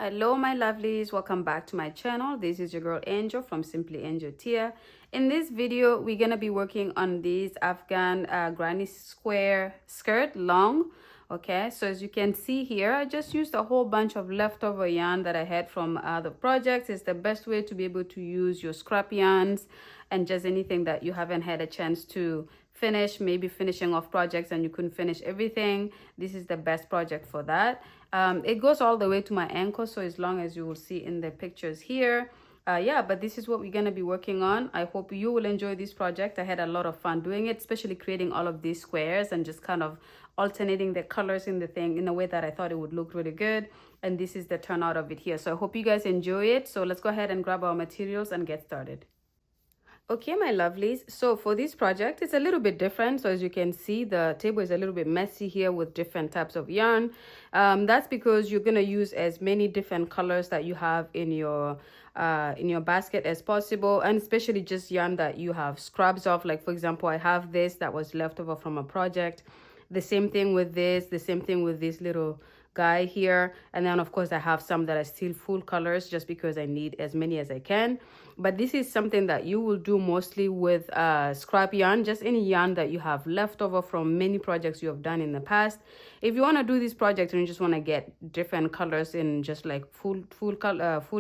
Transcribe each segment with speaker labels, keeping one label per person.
Speaker 1: Hello my lovelies, welcome back to my channel. This is your girl Angel from Simply Angel Tia. In this video we're gonna be working on these Afghan granny square skirt long. Okay, so as you can see here, I just used a whole bunch of leftover yarn that I had from other projects. It's the best way to be able to use your scrap yarns and just anything that you haven't had a chance to finish, maybe finishing off projects and you couldn't finish everything. This is the best project for that. It goes all the way to my ankle, so as long as you will see in the pictures here. Yeah, but this is what we're going to be working on. I hope you will enjoy this project. I had a lot of fun doing it, especially creating all of these squares and just kind of alternating the colors in the thing in a way that I thought it would look really good. And this is the turnout of it here. So I hope you guys enjoy it. So let's go ahead and grab our materials and get started. Okay, my lovelies, so for this project it's a little bit different. So as you can see, the table is a little bit messy here with different types of yarn. That's because you're going to use as many different colors that you have in your basket as possible, and especially just yarn that you have scraps of. Like for example, I have this that was left over from a project, the same thing with this, the same thing with this little guy here, and then of course I have some that are still full colors just because I need as many as I can. But this is something that you will do mostly with scrap yarn, just any yarn that you have left over from many projects you have done in the past. If you want to do this project and you just want to get different colors in just like full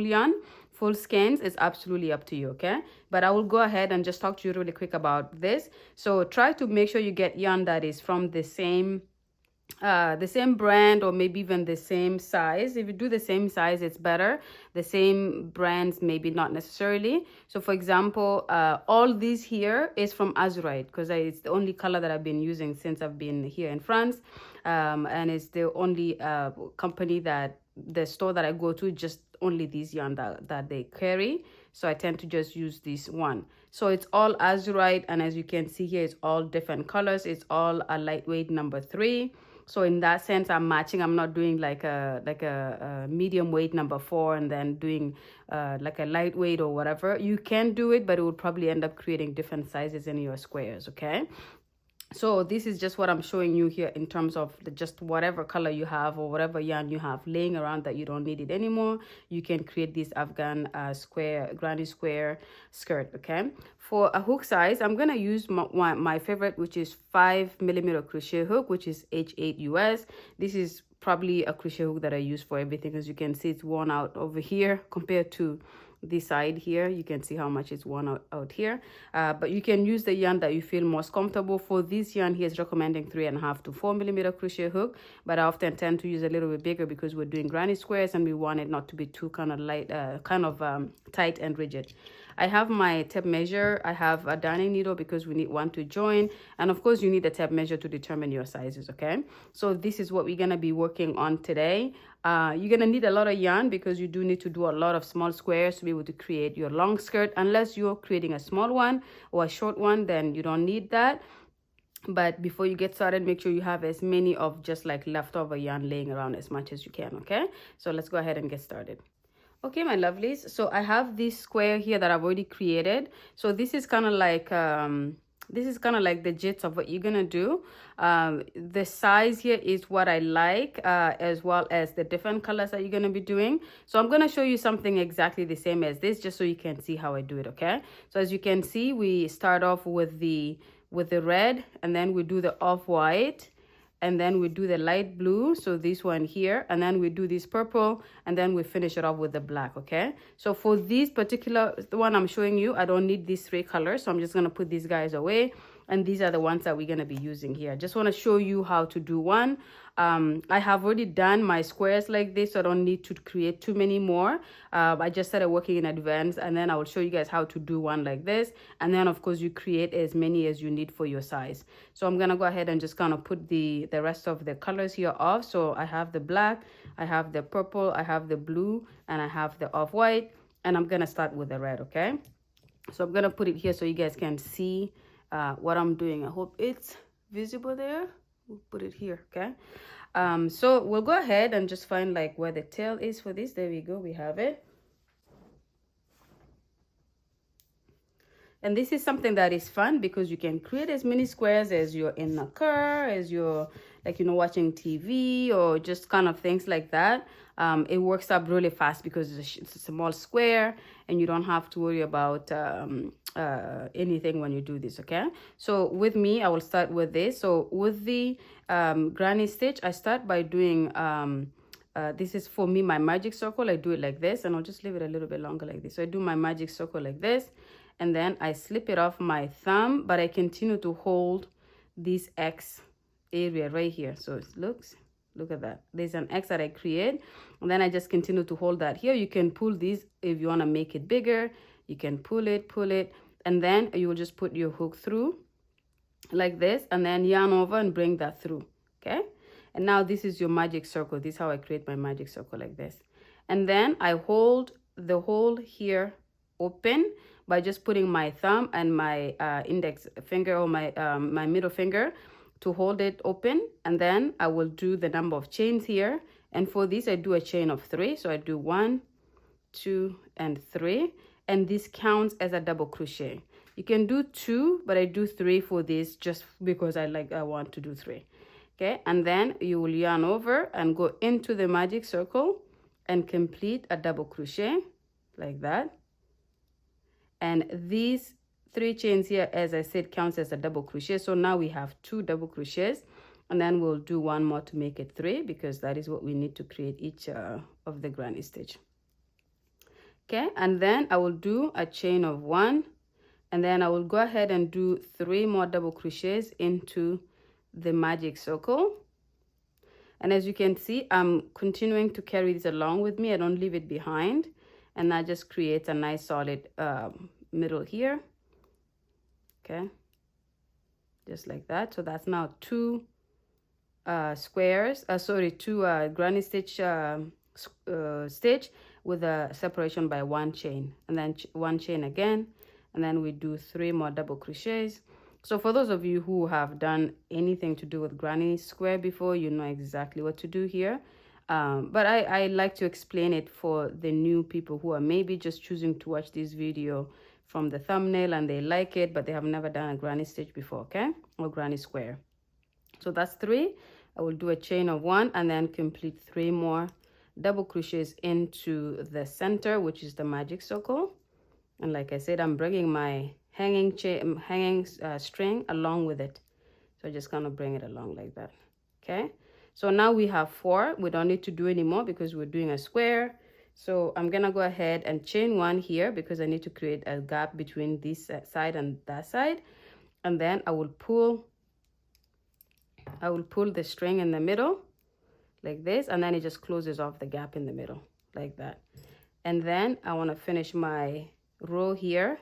Speaker 1: yarn, full skeins, it's absolutely up to you. Okay, but I will go ahead and just talk to you really quick about this. So try to make sure you get yarn that is from the same brand, or maybe even the same size. If you do the same size, it's better. The same brands, maybe not necessarily. So for example, all these here is from Azurite, because it's the only color that I've been using since I've been here in France, and it's the only company that the store that I go to, just only these yarn that they carry. So I tend to just use this one. So it's all Azurite, and as you can see here, it's all different colors. It's all a lightweight number 3. So in that sense, I'm matching. I'm not doing like a medium weight number 4 and then doing like a lightweight or whatever. You can do it, but it will probably end up creating different sizes in your squares. Okay. So this is just what I'm showing you here in terms of just whatever color you have or whatever yarn you have laying around that you don't need it anymore. You can create this Afghan granny square skirt. Okay, for a hook size, I'm gonna use my favorite, which is 5mm crochet hook, which is H8 US. This is probably a crochet hook that I use for everything. As you can see, it's worn out over here compared to this side here. You can see how much it's worn out here, but you can use the yarn that you feel most comfortable. For this yarn, he is recommending 3.5 to 4mm crochet hook, but I often tend to use a little bit bigger because we're doing granny squares and we want it not to be too kind of light, tight and rigid. I have my tape measure. I have a darning needle because we need one to join, and of course you need a tape measure to determine your sizes. Okay, so this is what we're gonna be working on today. You're gonna need a lot of yarn because you do need to do a lot of small squares to be able to create your long skirt. Unless you're creating a small one or a short one, then you don't need that. But before you get started, make sure you have as many of just like leftover yarn laying around as much as you can. Okay, so let's go ahead and get started. Okay, my lovelies, so I have this square here that I've already created. So this is kind of like the gist of what you're gonna do. The size here is what I like, as well as the different colors that you're gonna be doing. So I'm gonna show you something exactly the same as this, just so you can see how I do it. Okay, so as you can see, we start off with the red, and then we do the off-white, and then we do the light blue, so this one here, and then we do this purple, and then we finish it off with the black. Okay, so for this particular one I'm showing you, I don't need these 3 colors, so I'm just going to put these guys away, and these are the ones that we're going to be using here. Just want to show you how to do one. I have already done my squares like this, so I don't need to create too many more. I just started working in advance, and then I will show you guys how to do one like this, and then of course you create as many as you need for your size. So I'm gonna go ahead and just kind of put the rest of the colors here off. So I have the black, I have the purple, I have the blue, and I have the off-white, and I'm gonna start with the red. Okay, so I'm gonna put it here so you guys can see what I'm doing. I hope it's visible there. We'll put it here. Okay, so we'll go ahead and just find like where the tail is for this. There we go, we have it. And this is something that is fun because you can create as many squares as you're in a car, as you're like, you know, watching TV or just kind of things like that, it works up really fast because it's a small square and you don't have to worry about anything when you do this. Okay, so with me, I will start with this. So with the granny stitch, I start by doing this is for me my magic circle. I do it like this, and I'll just leave it a little bit longer like this. So I do my magic circle like this, and then I slip it off my thumb, but I continue to hold this X area right here. So it look at that, there's an X that I create, and then I just continue to hold that here. You can pull this if you want to make it bigger. You can pull it, and then you will just put your hook through like this, and then yarn over and bring that through. Okay, and now this is your magic circle. This is how I create my magic circle, like this. And then I hold the hole here open by just putting my thumb and my index finger, or my middle finger, to hold it open. And then I will do the number of chains here, and for this I do a chain of 3. So I do 1, 2, and 3, and this counts as a double crochet. You can do 2, but I do 3 for this just because I want to do 3. Okay, and then you will yarn over and go into the magic circle and complete a double crochet like that. And these 3 chains here, as I said, counts as a double crochet. So now we have 2 double crochets, and then we'll do 1 more to make it 3, because that is what we need to create each of the granny stitch. Okay, and then I will do a chain of 1, and then I will go ahead and do 3 more double crochets into the magic circle. And as you can see, I'm continuing to carry this along with me. I don't leave it behind, and that just creates a nice solid middle here. Okay, just like that. So that's now 2 2 granny stitch stitch with a separation by 1 chain, and then 1 chain again, and then we do 3 more double crochets. So for those of you who have done anything to do with granny square before, you know exactly what to do here. But I like to explain it for the new people who are maybe just choosing to watch this video from the thumbnail and they like it, but they have never done a granny stitch before, okay? Or granny square. So that's 3. I will do a chain of 1 and then complete 3 more double crochets into the center, which is the magic circle. And like I said, I'm bringing my hanging string along with it. So I just kind of bring it along like that. Okay, so now we have 4. We don't need to do any more because we're doing a square. So I'm gonna go ahead and chain 1 here because I need to create a gap between this side and that side, and then I will pull the string in the middle like this, and then it just closes off the gap in the middle like that. And then I want to finish my row here.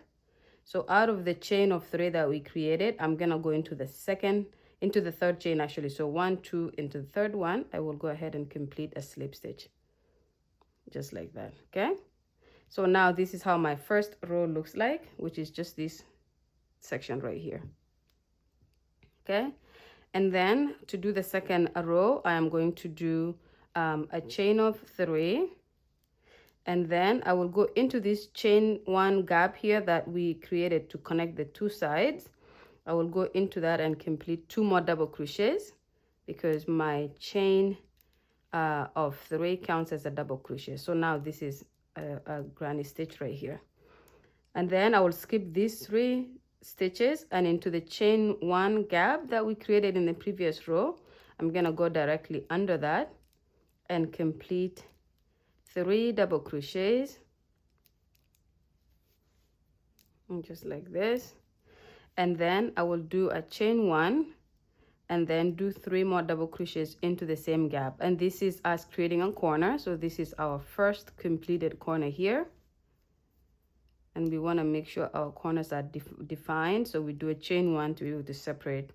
Speaker 1: So out of the chain of 3 that we created, I'm gonna go into the third chain actually. So 1, 2, into the third one, I will go ahead and complete a slip stitch just like that. Okay, so now this is how my first row looks like, which is just this section right here. Okay, and then to do the second row, I am going to do a chain of 3, and then I will go into this chain 1 gap here that we created to connect the 2 sides. I will go into that and complete 2 more double crochets because my chain of 3 counts as a double crochet. So now this is a granny stitch right here. And then I will skip these 3 stitches, and into the chain 1 gap that we created in the previous row, I'm gonna go directly under that and complete 3 double crochets, and just like this. And then I will do a chain 1 and then do 3 more double crochets into the same gap, and this is us creating a corner. So this is our first completed corner here, and we want to make sure our corners are defined. So we do a chain 1 to be able to separate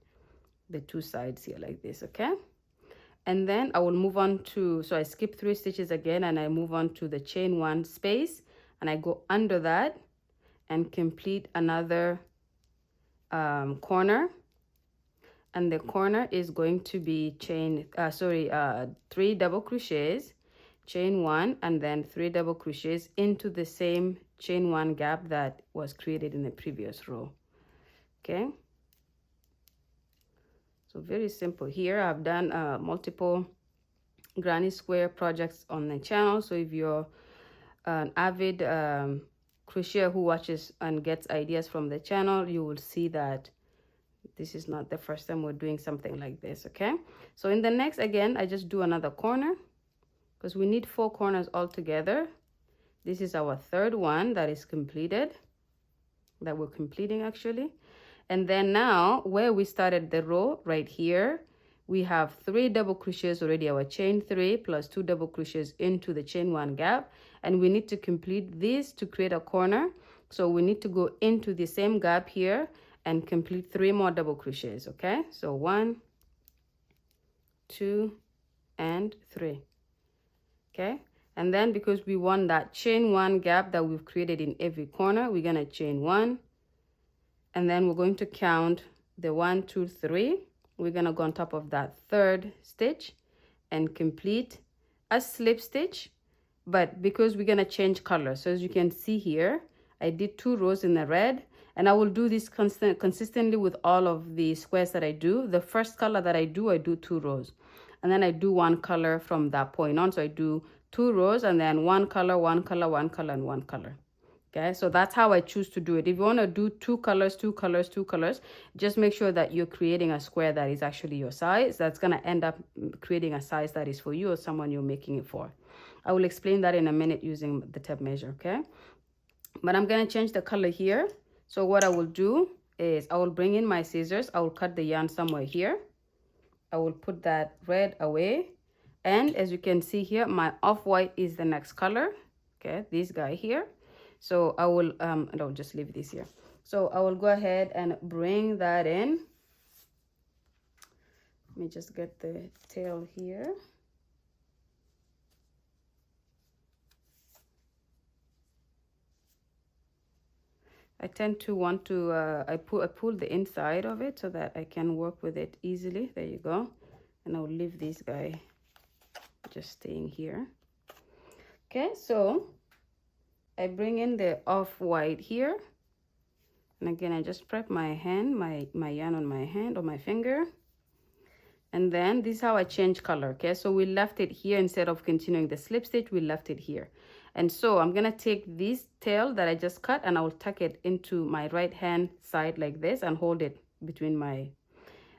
Speaker 1: the 2 sides here like this. Okay, and then I will move on to, so I skip 3 stitches again, and I move on to the chain 1 space, and I go under that and complete another corner. And the corner is going to be 3 double crochets, chain 1, and then 3 double crochets into the same chain 1 gap that was created in the previous row. Okay, So very simple. Here I've done multiple granny square projects on the channel. So if you're an avid crocheter who watches and gets ideas from the channel, you will see that this is not the first time we're doing something like this. Okay, so in the next, again, I just do another corner because we need 4 corners all together. This is our third one that is completed, that we're completing actually. And then now where we started the row right here, we have 3 double crochets already, our chain 3 plus 2 double crochets into the chain 1 gap, and we need to complete this to create a corner. So we need to go into the same gap here and complete 3 more double crochets. Okay, so 1, 2, and 3. Okay, and then because we want that chain 1 gap that we've created in every corner, we're gonna chain 1, and then we're going to count the 1, 2, 3. We're gonna go on top of that 3rd stitch and complete a slip stitch, but because we're gonna change color, so as you can see here, I did 2 rows in the red, and I will do this consistently with all of the squares that I do. The first color that I do 2 rows, and then I do 1 color from that point on. So I do 2 rows and then 1 color, 1 color, 1 color, and 1 color. Okay, so that's how I choose to do it. If you want to do 2 colors, 2 colors, 2 colors, just make sure that you're creating a square that is actually your size. That's going to end up creating a size that is for you or someone you're making it for. I will explain that in a minute using the tape measure, okay? But I'm going to change the color here. So what I will do is I will bring in my scissors. I will cut the yarn somewhere here. I will put that red away. And as you can see here, my off-white is the next color. Okay, this guy here. So I will, and I'll just leave this here. So I will go ahead and bring that in. Let me just get the tail here. I tend to want to, I pull the inside of it so that I can work with it easily. There you go. And I'll leave this guy just staying here. Okay, so I bring in the off-white here. And again, I just prep my hand, my yarn on my hand or my finger. And then this is how I change color, okay? So we left it here instead of continuing the slip stitch, we left it here. And so I'm gonna take this tail that I just cut and I will tuck it into my right hand side like this and hold it between my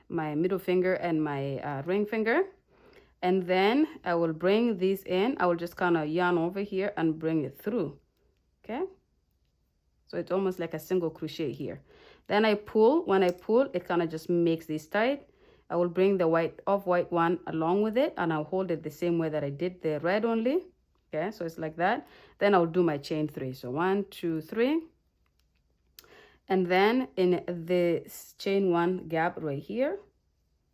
Speaker 1: middle finger and my ring finger. And then I will bring this in. I will just kind of yarn over here and bring it through, okay? So it's almost like a single crochet here. Then I pull. When I pull, it kind of just makes this tight. I will bring the off-white one along with it and I'll hold it the same way that I did the red only. Okay, so it's like that. Then I'll do my chain 3. So 1, 2, 3. And then in the chain 1 gap right here,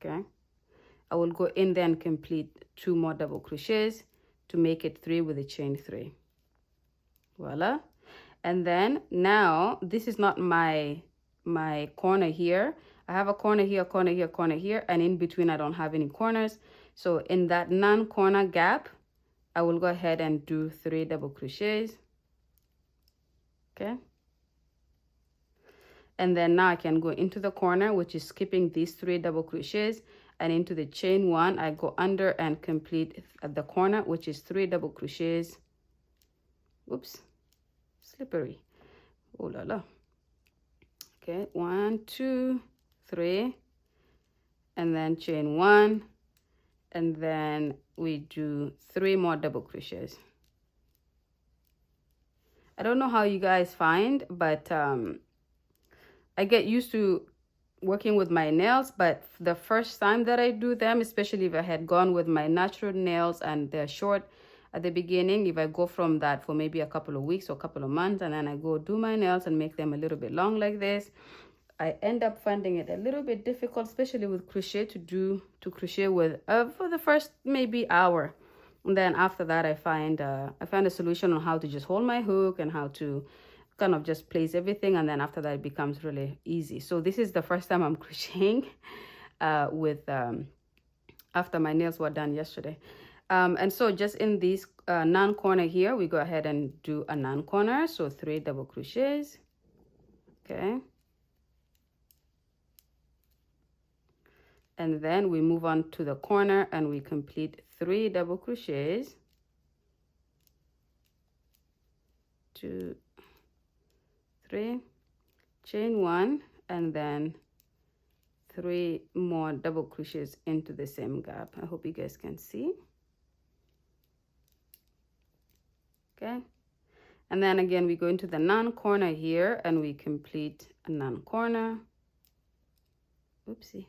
Speaker 1: okay, I will go in there and complete 2 more double crochets to make it 3 with the chain 3. Voila. And then now this is not my corner here. I have a corner here, corner here, corner here, and in between I don't have any corners. So in that non-corner gap, I will go ahead and do 3 double crochets. Okay. And then now I can go into the corner, which is skipping these 3 double crochets, and into the chain 1, I go under and complete at the corner, which is 3 double crochets. Oops, slippery. Oh la la. Okay, 1, 2, 3, and then chain 1, and then we do 3 more double crochets. I don't know how you guys find, but I get used to working with my nails, but the first time that I do them, especially if I had gone with my natural nails and they're short at the beginning, if I go from that for maybe a couple of weeks or a couple of months and then I go do my nails and make them a little bit long like this, I end up finding it a little bit difficult, especially with crochet, to crochet with for the first maybe hour. And then after that, I find a solution on how to just hold my hook and how to kind of just place everything, and then after that it becomes really easy. So this is the first time I'm crocheting after my nails were done yesterday. And so just in this non-corner here, we go ahead and do a non-corner, so 3 double crochets. Okay. and then we move on to the corner and we complete 3 double crochets, 2, 3, chain 1, and then 3 more double crochets into the same gap. I hope you guys can see. Okay, and then again we go into the non-corner here and we complete a non-corner. Oopsie.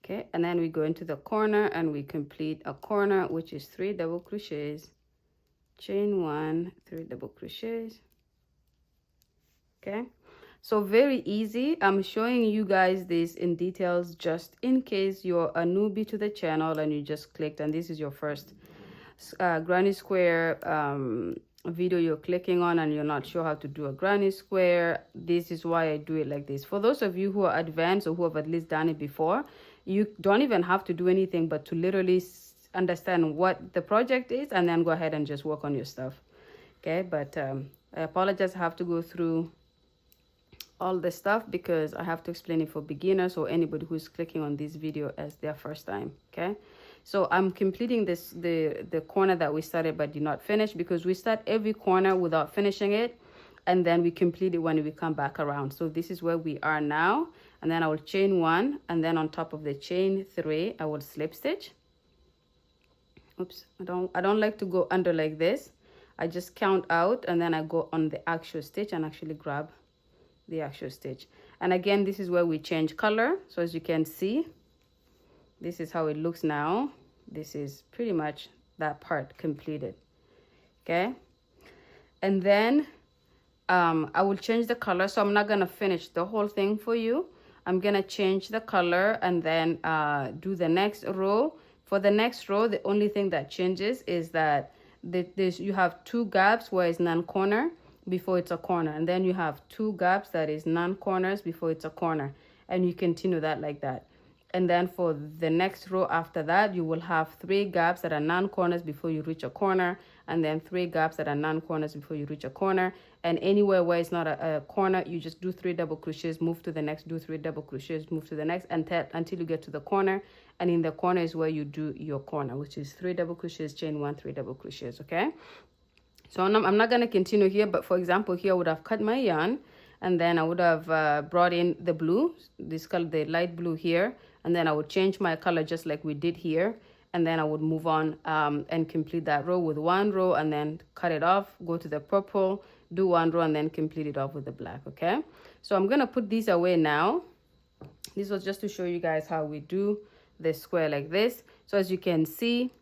Speaker 1: Okay, and then we go into the corner and we complete a corner, which is 3 double crochets, chain 1, 3 double crochets. Okay, so very easy. I'm showing you guys this in details just in case you're a newbie to the channel and you just clicked and this is your first granny square video you're clicking on and you're not sure how to do a granny square. This is why I do it like this. For those of you who are advanced or who have at least done it before, you don't even have to do anything but to literally understand what the project is and then go ahead and just work on your stuff. Okay, but I apologize, I have to go through all the stuff because I have to explain it for beginners or anybody who's clicking on this video as their first time. Okay, so I'm completing this the corner that we started but did not finish, because we start every corner without finishing it and then we complete it when we come back around. So this is where we are now, and then I will chain 1 and then on top of the chain 3 I will slip stitch. Oops, I don't like to go under like this. I just count out and then I go on the actual stitch and actually grab the actual stitch. And again, this is where we change color. So as you can see, this is how it looks now. This is pretty much that part completed. Okay, and then I will change the color, so I'm not gonna finish the whole thing for you. I'm gonna change the color and then do the next row. For the next row, the only thing that changes is that you have 2 gaps where it's non-corner before it's a corner, and then you have 2 gaps that is non-corners before it's a corner, and you continue that like that. And then for the next row after that, you will have 3 gaps that are non-corners before you reach a corner, and then 3 gaps that are non-corners before you reach a corner. And anywhere where it's not a corner, you just do 3 double crochets, move to the next, do 3 double crochets, move to the next until you get to the corner. And in the corner is where you do your corner, which is 3 double crochets, chain 1, 3 double crochets. Okay, so I'm not going to continue here, but for example here I would have cut my yarn and then I would have brought in the blue, this color, the light blue here, and then I would change my color just like we did here, and then I would move on and complete that row with 1 row and then cut it off, go to the purple, do 1 row and then complete it off with the black. Okay, so I'm going to put these away now. This was just to show you guys how we do the square like this. So as you can see,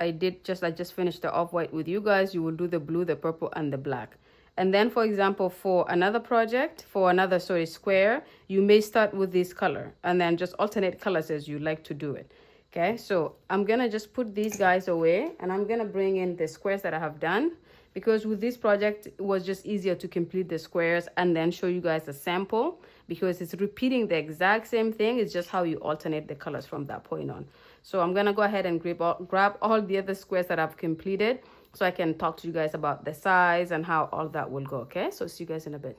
Speaker 1: I just finished the off-white with you guys. You will do the blue, the purple, and the black. And then, for example, for another project, for another square, you may start with this color and then just alternate colors as you like to do it. Okay, so I'm gonna just put these guys away and I'm gonna bring in the squares that I have done, because with this project it was just easier to complete the squares and then show you guys a sample, because it's repeating the exact same thing. It's just how you alternate the colors from that point on. So I'm gonna go ahead and grab all the other squares that I've completed so I can talk to you guys about the size and how all that will go. Okay, so see you guys in a bit.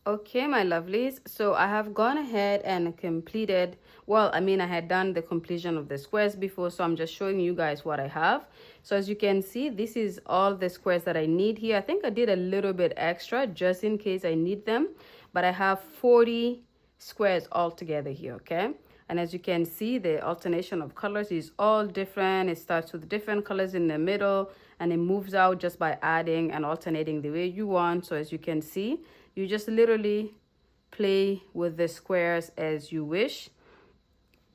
Speaker 1: Okay, my lovelies, so I have gone ahead and completed, well, I mean, I had done the completion of the squares before, so I'm just showing you guys what I have. So as you can see, this is all the squares that I need here. I think I did a little bit extra just in case I need them, but I have 40 squares all together here. Okay, and as you can see, the alternation of colors is all different. It starts with different colors in the middle and it moves out just by adding and alternating the way you want. So as you can see, you just literally play with the squares as you wish.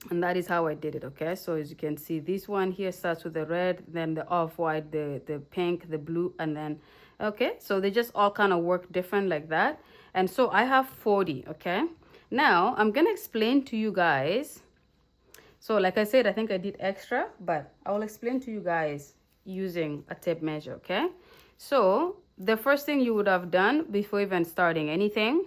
Speaker 1: And that is how I did it. Okay, so as you can see, this one here starts with the red, then the off-white, the pink, the blue, and then okay, so they just all kind of work different like that. And so I have 40. Okay, now I'm gonna explain to you guys. So like I said, I think I did extra, but I will explain to you guys using a tape measure. Okay, so the first thing you would have done before even starting anything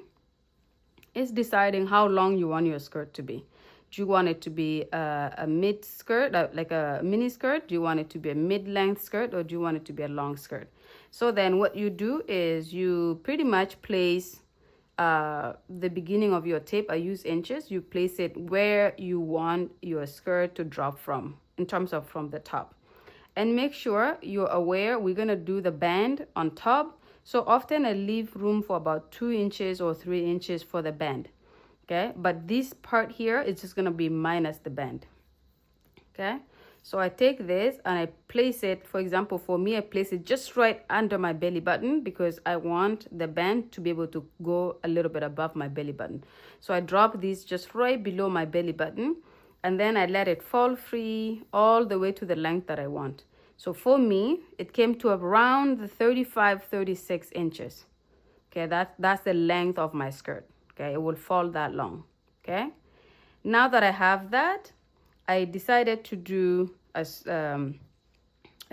Speaker 1: is deciding how long you want your skirt to be. Do you want it to be a mid skirt, like a mini skirt? Do you want it to be a mid-length skirt, or do you want it to be a long skirt? So then what you do is you pretty much place the beginning of your tape. I use inches. You place it where you want your skirt to drop from, in terms of from the top. And make sure you're aware we're going to do the band on top. So often I leave room for about 2 inches or 3 inches for the band. Okay, but this part here is just going to be minus the band. Okay, so I take this and I place it, for example, for me, I place it just right under my belly button because I want the band to be able to go a little bit above my belly button. So I drop this just right below my belly button, and then I let it fall free all the way to the length that I want. So for me, it came to around the 35-36 inches. Okay, that's the length of my skirt. Okay, it will fall that long. Okay, now that I have that, I decided to do I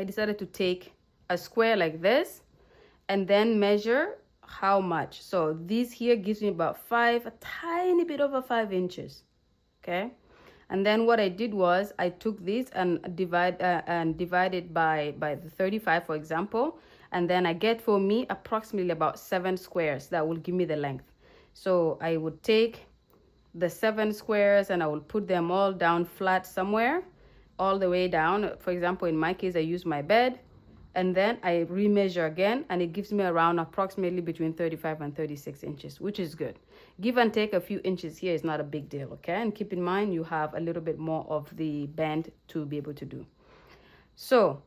Speaker 1: decided to take a square like this and then measure how much. So this here gives me about a tiny bit over 5 inches. Okay, and then what I did was I took this and divided by the 35, for example, and then I get for me approximately about 7 squares that will give me the length. So I would take the 7 squares and I will put them all down flat somewhere, all the way down. For example, in my case, I use my bed, and then I remeasure again, and it gives me around approximately between 35 and 36 inches, which is good. Give and take a few inches here is not a big deal, okay? And keep in mind you have a little bit more of the band to be able to do. So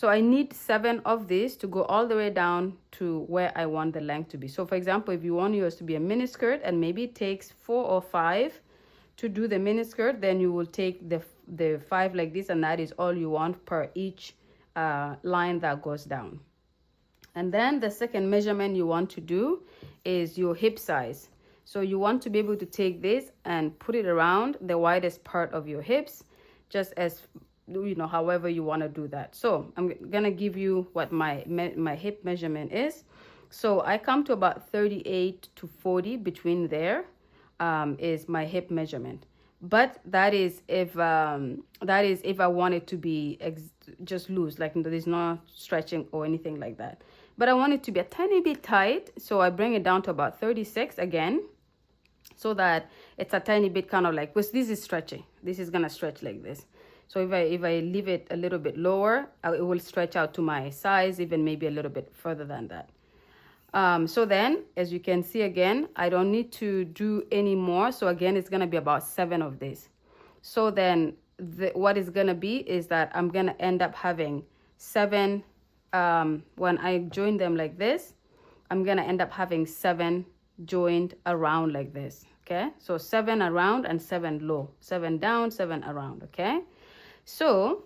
Speaker 1: I need 7 of these to go all the way down to where I want the length to be. So for example, if you want yours to be a mini skirt and maybe it takes 4 or 5 to do the mini skirt, then you will take the 5 like this, and that is all you want per each line that goes down. And then the second measurement you want to do is your hip size. So you want to be able to take this and put it around the widest part of your hips, just as however you want to do that. So I'm gonna give you what my hip measurement is. So I come to about 38 to 40, between there is my hip measurement. But that is if I want it to be just loose, like there's no stretching or anything like that. But I want it to be a tiny bit tight, so I bring it down to about 36 again, so that it's a tiny bit kind of like, because this is stretchy. This is gonna stretch like this. So if I leave it a little bit lower, it will stretch out to my size, even maybe a little bit further than that. So then, as you can see again, I don't need to do any more. So again, it's going to be about 7 of these. So then what is going to be is that I'm going to end up having 7, when I join them like this, I'm going to end up having 7 joined around like this. Okay, so 7 around and 7 low, 7 down, 7 around. Okay, so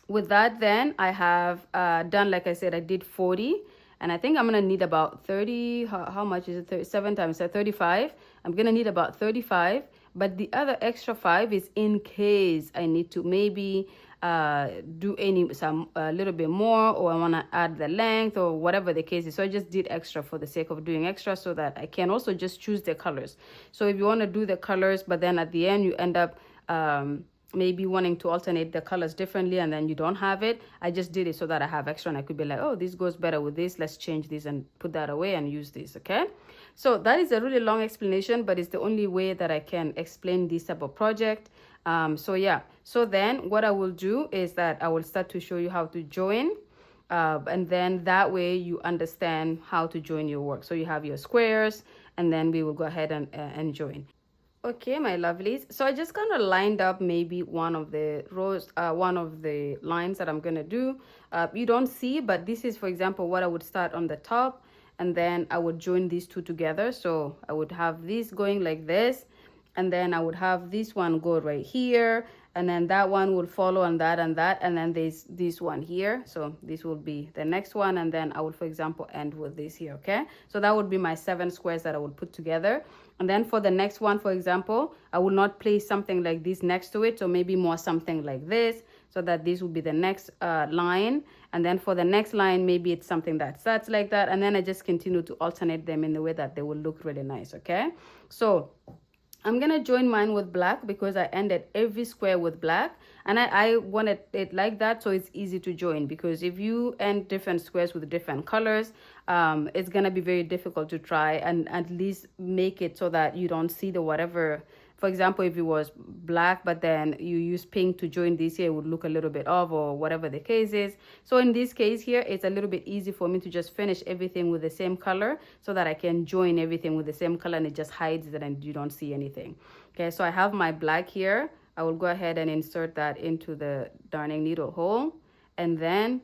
Speaker 1: with that, then I have done, like I said, I did 40. And I think I'm going to need about 30. How much is it? 37 times 35. I'm going to need about 35. But the other extra 5 is in case I need to maybe do a little bit more, or I want to add the length, or whatever the case is. So I just did extra for the sake of doing extra, so that I can also just choose the colors. So if you want to do the colors, but then at the end you end up maybe wanting to alternate the colors differently, and then you don't have it, I just did it so that I have extra, and I could be like, oh, this goes better with this, let's change this and put that away and use this. Okay, so that is a really long explanation, but it's the only way that I can explain this type of project. So yeah, so then what I will do is that I will start to show you how to join, and then that way you understand how to join your work. So you have your squares, and then we will go ahead and join. Okay, my lovelies, so I just kind of lined up maybe one of the rows, one of the lines that I'm gonna do. You don't see, but this is, for example, what I would start on the top, and then I would join these two together. So I would have this going like this, and then I would have this one go right here, and then that one will follow on that and that, and then there's this one here. So this will be the next one, and then I would, for example, end with this here. Okay, so that would be my 7 squares that I would put together. And then for the next one, for example, I will not place something like this next to it, so maybe more something like this, so that this will be the next line. And then for the next line, maybe it's something that starts like that, and then I just continue to alternate them in the way that they will look really nice. Okay, so I'm gonna join mine with black because I ended every square with black, and I wanted it like that so it's easy to join, because if you end different squares with different colors, it's gonna be very difficult to try and at least make it so that you don't see the whatever. For example, if it was black but then you use pink to join this here, it would look a little bit off, or whatever the case is. So in this case here, it's a little bit easy for me to just finish everything with the same color so that I can join everything with the same color, and it just hides it and you don't see anything. Okay, so I have my black here. I will go ahead and insert that into the darning needle hole, and then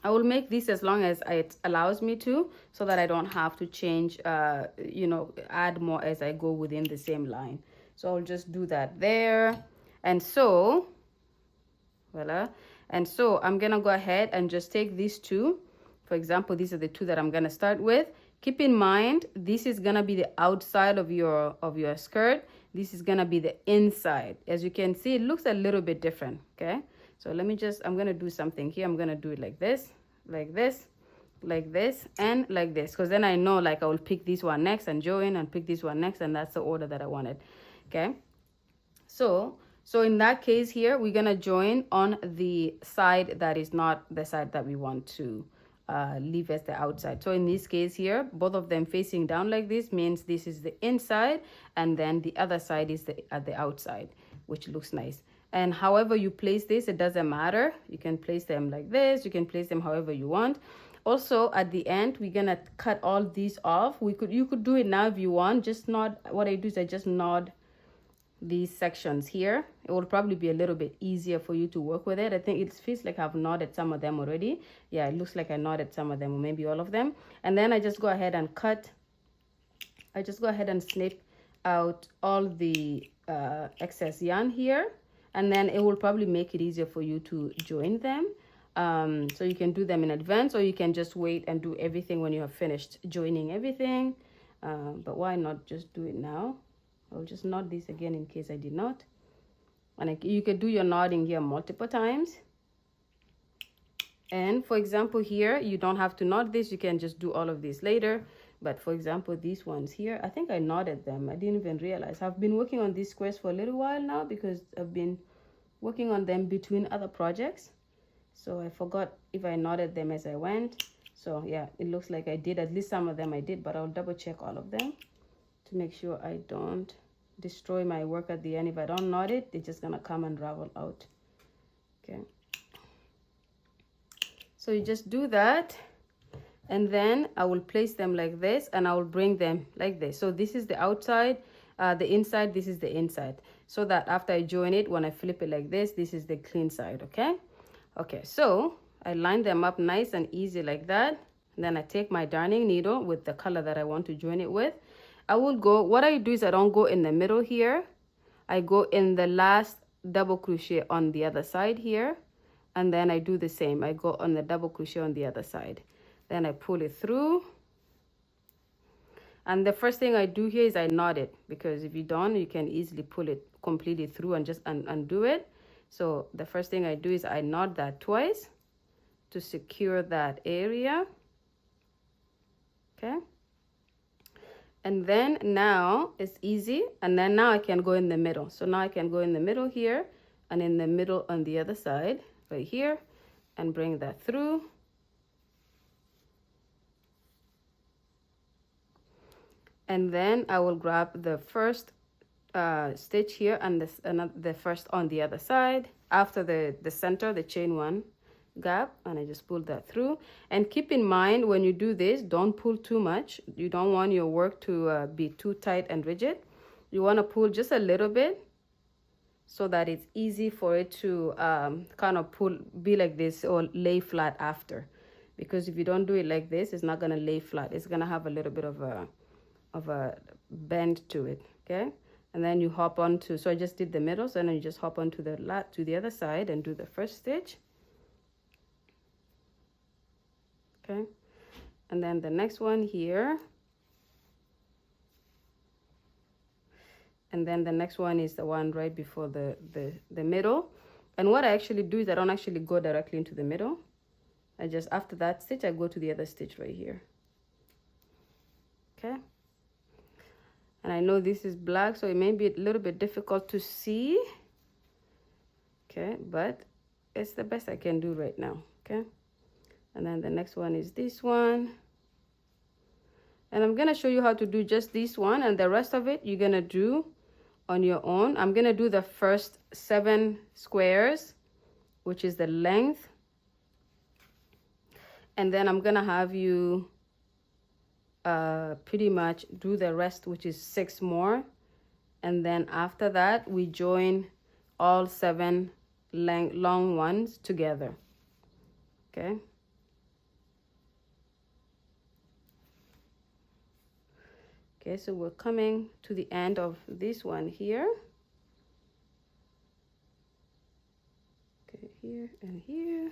Speaker 1: I will make this as long as it allows me to, so that I don't have to change, add more as I go within the same line. So I'll just do that there. And so, voila. And so I'm gonna go ahead and just take these two. For example, these are the two that I'm gonna start with. Keep in mind, this is gonna be the outside of your skirt. This is gonna be the inside. As you can see, it looks a little bit different, okay? So let me just, I'm gonna do something here. I'm gonna do it like this, like this, like this, and like this, because then I know, like, I will pick this one next and join, and pick this one next, and that's the order that I wanted. Okay, so in that case here, we're gonna join on the side that is not the side that we want to leave as the outside. So in this case here, both of them facing down like this means this is the inside, and then the other side is the outside, which looks nice. And however you place this, it doesn't matter. You can place them like this, you can place them however you want. Also, at the end, we're gonna cut all these off. You could do it now if you want. Just not, what I do is I just nod these sections here. It will probably be a little bit easier for you to work with it. I think it feels like I've knotted some of them already. Yeah, it looks like I knotted some of them, or maybe all of them. And then I just go ahead and cut. I just go ahead and snip out all the excess yarn here, and then it will probably make it easier for you to join them. So you can do them in advance, or you can just wait and do everything when you have finished joining everything. But why not just do it now? I'll just knot this again in case I did not. And you could do your knotting here multiple times. And for example, here, you don't have to knot this. You can just do all of this later. But for example, these ones here, I think I knotted them. I didn't even realize. I've been working on these squares for a little while now, because I've been working on them between other projects. So I forgot if I knotted them as I went. So yeah, it looks like I did. At least some of them I did, but I'll double check all of them to make sure I don't destroy my work at the end. If I don't knot it, it's just gonna come and ravel out. Okay, so you just do that, and then I will place them like this, and I will bring them like this. So this is the outside, the inside, this is the inside, so that after I join it, when I flip it like this is the clean side. Okay, so I line them up nice and easy like that. And then I take my darning needle with the color that I want to join it with. I will go, what I do is I don't go in the middle here. I go in the last double crochet on the other side here. And then I do the same. I go on the double crochet on the other side. Then I pull it through. And the first thing I do here is I knot it, because if you don't, you can easily pull it completely through and just undo it. So the first thing I do is I knot that twice to secure that area. Okay. And then now it's easy. And then now I can go in the middle. So now I can go in the middle here, and in the middle on the other side right here, and bring that through. And then I will grab the first stitch here and the first on the other side after the center, the chain one gap, and I just pull that through. And keep in mind, when you do this, don't pull too much. You don't want your work to be too tight and rigid. You want to pull just a little bit, so that it's easy for it to kind of be like this, or lay flat after. Because if you don't do it like this, it's not going to lay flat. It's going to have a little bit of a bend to it. Okay, and then you hop onto, so I just did the middle, so then you just hop onto the other side and do the first stitch. Okay, and then the next one here, and then the next one is the one right before the middle. And what I actually do is I don't actually go directly into the middle. I just, after that stitch, I go to the other stitch right here. Okay, And I know this is black, so it may be a little bit difficult to see. Okay, but it's the best I can do right now. Okay, and then the next one is this one. And I'm gonna show you how to do just this one, and the rest of it you're gonna do on your own. I'm gonna do the first 7 squares, which is the length, and then I'm gonna have you pretty much do the rest, which is 6 more, and then after that we join all 7 long ones together. Okay, okay, so we're coming to the end of this one here. Okay, here and here.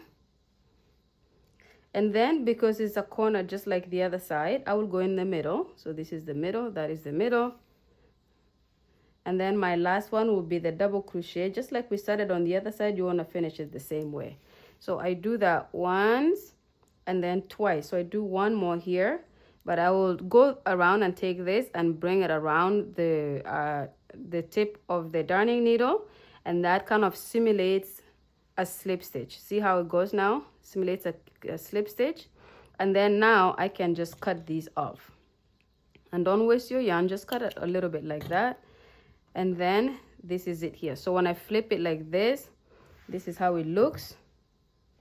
Speaker 1: And then because it's a corner just like the other side, I will go in the middle. So this is the middle, that is the middle. And then my last one will be the double crochet. Just like we started on the other side, you want to finish it the same way. So I do that once and then twice. So I do one more here, but I will go around and take this and bring it around the tip of the darning needle, and that kind of simulates a slip stitch. See how it goes now? Simulates a slip stitch. And then now I can just cut these off. And don't waste your yarn, just cut it a little bit like that. And then this is it here. So when I flip it like this is how it looks.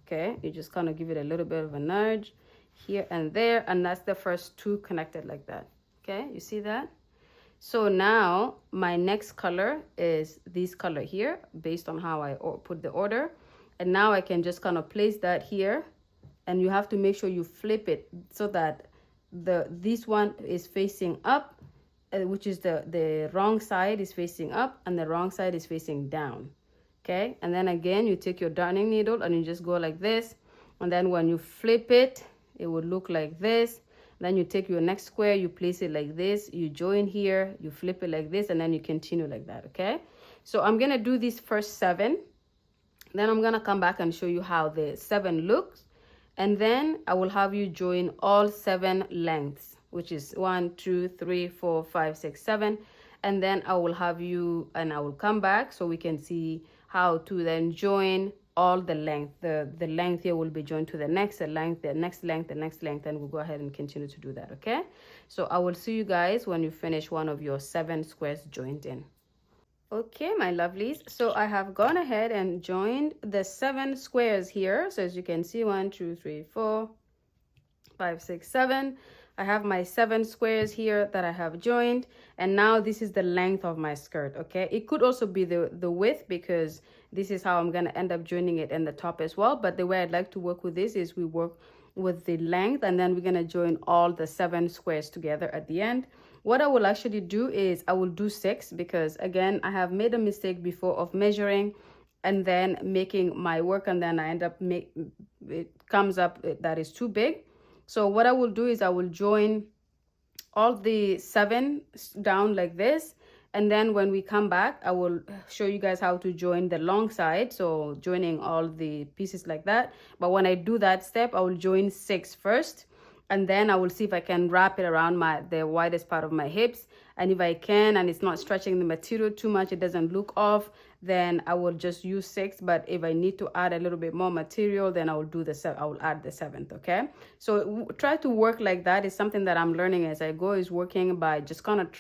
Speaker 1: Okay, you just kind of give it a little bit of a nudge here and there, and that's the first 2 connected like that. Okay, you see that? So now my next color is this color here, based on how I put the order. And now I can just kind of place that here, and you have to make sure you flip it so that this one is facing up, which is the wrong side is facing up and the wrong side is facing down. Okay, and then again you take your darning needle and you just go like this, and then when you flip it, it would look like this. Then you take your next square, you place it like this, you join here, you flip it like this, and then you continue like that. Okay, so I'm gonna do these first 7, then I'm gonna come back and show you how the 7 looks, and then I will have you join all 7 lengths, which is 1, 2, 3, 4, 5, 6, 7, and then I will have you, and I will come back so we can see how to then join all the length. The length here will be joined to the next length, the next length, the next length, and we'll go ahead and continue to do that. Okay, so I will see you guys when you finish one of your 7 squares joined in. Okay, my lovelies, so I have gone ahead and joined the 7 squares here. So as you can see, 1, 2, 3, 4, 5, 6, 7. I have my 7 squares here that I have joined, and now this is the length of my skirt. Okay, it could also be the width, because this is how I'm going to end up joining it in the top as well. But the way I'd like to work with this is we work with the length, and then we're going to join all the 7 squares together at the end. What I will actually do is I will do 6, because again, I have made a mistake before of measuring and then making my work, and then I end up it comes up that is too big. So what I will do is I will join all the 7 down like this, and then when we come back, I will show you guys how to join the long side, so joining all the pieces like that. But when I do that step, I will join 6 first, and then I will see if I can wrap it around the widest part of my hips. And if I can, and it's not stretching the material too much, it doesn't look off, then I will just use 6. But if I need to add a little bit more material, then I will do I will add the 7th. Okay, so try to work like that. Is something that I'm learning as I go, is working by just kind of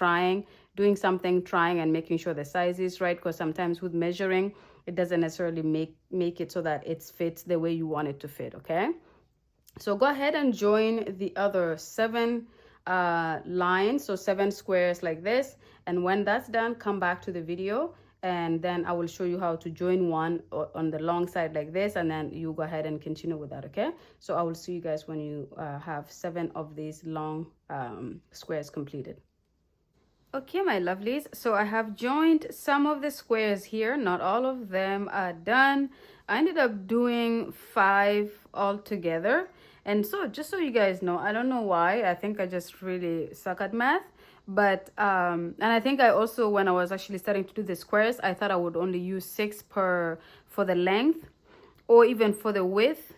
Speaker 1: doing something, trying and making sure the size is right, because sometimes with measuring, it doesn't necessarily make it so that it fits the way you want it to fit. Okay, so go ahead and join the other 7 lines, so 7 squares like this, and when that's done, come back to the video, and then I will show you how to join one on the long side like this, and then you go ahead and continue with that. Okay, so I will see you guys when you have 7 of these long squares completed. Okay, my lovelies, so I have joined some of the squares here, not all of them are done. I ended up doing 5 altogether. And so just so you guys know, I don't know why, I think I just really suck at math, but and I think I also, when I was actually starting to do the squares, I thought I would only use 6 for the length, or even for the width,